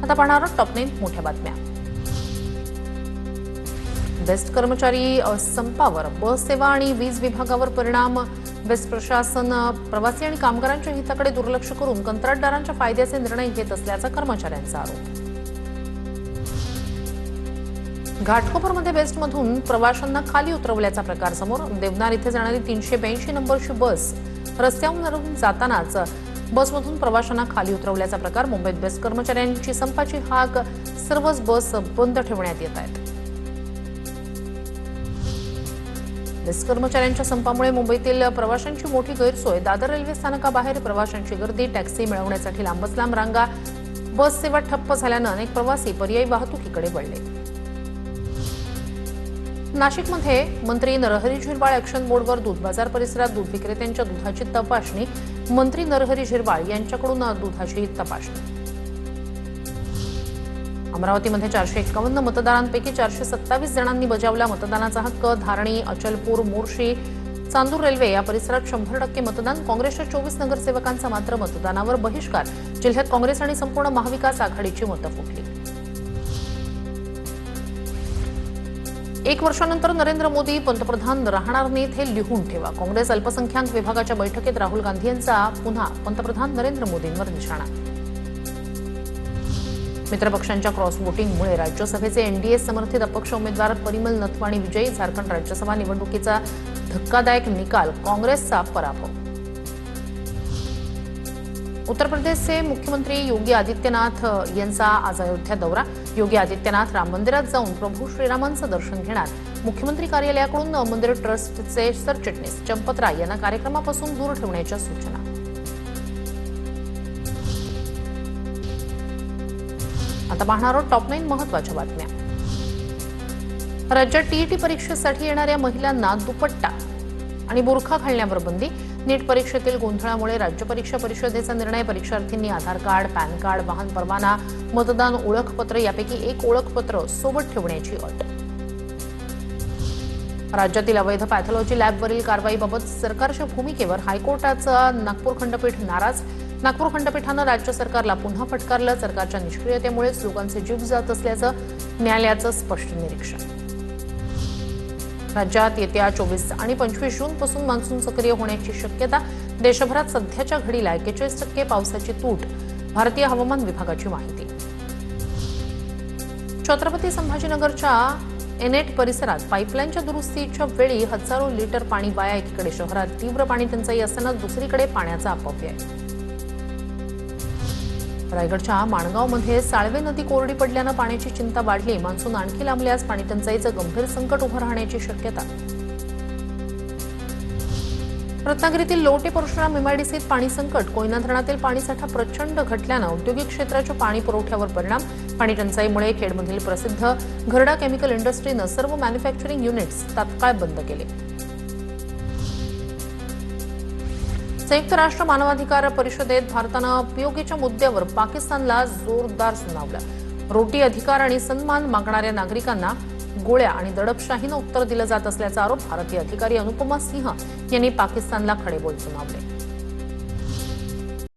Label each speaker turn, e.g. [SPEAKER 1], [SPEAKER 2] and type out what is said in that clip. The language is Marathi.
[SPEAKER 1] आता पाहणार आहोत टॉप 9 मोठ्या बातम्या। बेस्ट कर्मचारी संपावर बस सेवा आणि वीज विभागावर परिणाम। बेस्ट प्रशासन प्रवासी आणि कामगारांच्या हिताकडे दुर्लक्ष करून कंत्राटदारांच्या फायद्याचे निर्णय घेत असल्याचा कर्मचाऱ्यांचा आरोप। घाटकोपरमध्ये बेस्टमधून प्रवाशांना खाली उतरवल्याचा प्रकार समोर। देवनार इथे जाणारी 382 नंबरची बस रस्त्यावरून जातानाच बसमधून प्रवाशांना खाली उतरवल्याचा प्रकार। मुंबईत बेस्ट कर्मचाऱ्यांची संपाची हाक, सर्वच बस बंद ठेवण्यात येत आहेत। बेस्ट कर्मचाऱ्यांच्या संपामुळे मुंबईतील प्रवाशांची मोठी गैरसोय। दादर रेल्वे स्थानकाबाहेर प्रवाशांची गर्दी, टॅक्सी मिळवण्यासाठी लांबच लांब रांगा। बस सेवा ठप्प झाल्यानं अनेक प्रवासी पर्यायी वाहतुकीकडे वळले। नाशिकमध्ये मंत्री नरहरी झिरवाळ ॲक्शन मोडवर दूध बाजार परिसरात दूध विक्रेत्यांच्या दुधाची तपासणी। मंत्री नरहरी झिरवाळ यांच्याकडून दुधाची तपासणी। अमरावतीमध्ये 451 मतदारांपैकी 427 जणांनी बजावला मतदानाचा हक्क। धारणी, अचलपूर, मोर्शी, चांदूर रेल्वे या परिसरात 100% मतदान। काँग्रेसच्या 24 नगरसेवकांचा मात्र मतदानावर बहिष्कार। जिल्ह्यात काँग्रेस आणि संपूर्ण महाविकास आघाडीची मतं फुटली। 1 वर्षानंतर नरेंद्र मोदी पंतप्रधान राहणार नाहीत हे लिहून ठेवा। काँग्रेस अल्पसंख्याक विभागाच्या बैठकीत राहुल गांधी यांचा पुन्हा पंतप्रधान नरेंद्र मोदींवर निशाणा। मित्रपक्षांच्या क्रॉस वोटिंगमुळे राज्यसभेचे एनडीए समर्थित अपक्ष उमेदवार परिमल नथवाणी विजयी। झारखंड राज्यसभा निवडणुकीचा धक्कादायक निकाल, काँग्रेसचा पराभव। उत्तर प्रदेशचे मुख्यमंत्री योगी आदित्यनाथ यांचा आज अयोध्या दौरा। योगी आदित्यनाथ राम मंदिरात जाऊन प्रभू श्रीरामांचं दर्शन घेणार। मुख्यमंत्री कार्यालयाकडून मंदिर ट्रस्टचे सरचिटणीस चंपत राय यांना कार्यक्रमापासून दूर ठेवण्याच्या सूचना। आता पाहणार आहोत टॉप 9 महत्त्वाच्या बातम्या। राज्यात टीईटी परीक्षेसाठी येणाऱ्या महिलांना दुपट्टा आणि बुरखा घालण्यावर बंदी। नीट परीक्षेतील गोंधळामुळे राज्य परीक्षा परिषदेचा निर्णय। परीक्षार्थींनी आधार कार्ड, पॅन कार्ड, वाहन परवाना, मतदान ओळखपत्र यापैकी एक ओळखपत्र सोबत ठेवण्याची अट। राज्यातील अवैध पॅथॉलॉजी लॅबवरील कारवाईबाबत सरकारच्या भूमिकेवर हायकोर्टाचा नागपूर खंडपीठ नाराज। नागपूर खंडपीठानं राज्य सरकारला पुन्हा फटकारलं। सरकारच्या निष्क्रियतेमुळेच लोकांचे जीव जात असल्याचं न्यायालयाचं स्पष्ट निरीक्षण। राज्यात येत्या 24 आणि 25 जूनपासून मान्सून सक्रिय होण्याची शक्यता। देशभरात सध्याच्या घडीला 41% पावसाची तूट, भारतीय हवामान विभागाची माहिती। छत्रपती संभाजीनगरच्या एनेट परिसरात पाईपलाईनच्या दुरुस्तीच्या वेळी हजारो लिटर पाणी वाया। एकीकडे शहरात तीव्र पाणी टंचाई असताना दुसरीकडे पाण्याचा अपव्यय। रायगडच्या माणगावमध्ये साळवे नदी कोरडी पडल्यानं पाण्याची चिंता वाढली। मान्सून आणखी लांबल्यास पाणी टंचाईचं गंभीर संकट उभं राहण्याची शक्यता। रत्नागिरीतील लोटे परशुराम एमआयडीसीत पाणी संकट। कोयना धरणातील पाणीसाठा प्रचंड घटल्यानं औद्योगिक क्षेत्राच्या पाणी पुरवठ्यावर परिणाम। पाणी टंचाईमुळे खेडमधील प्रसिद्ध घरडा केमिकल इंडस्ट्रीनं सर्व मॅन्युफॅक्चरिंग युनिट्स तात्काळ बंद केले। संयुक्त राष्ट्र मानवाधिकार परिषदेत भारतानं पीओकेच्या मुद्द्यावर पाकिस्तानला जोरदार सुनावलं। रोटी, अधिकार आणि सन्मान मागणाऱ्या नागरिकांना गोळ्या आणि दडपशाहीनं उत्तर दिलं जात असल्याचा आरोप भारतीय अधिकारी अनुपमा सिंह यांनी पाकिस्तानला खडेबोल सुनावले।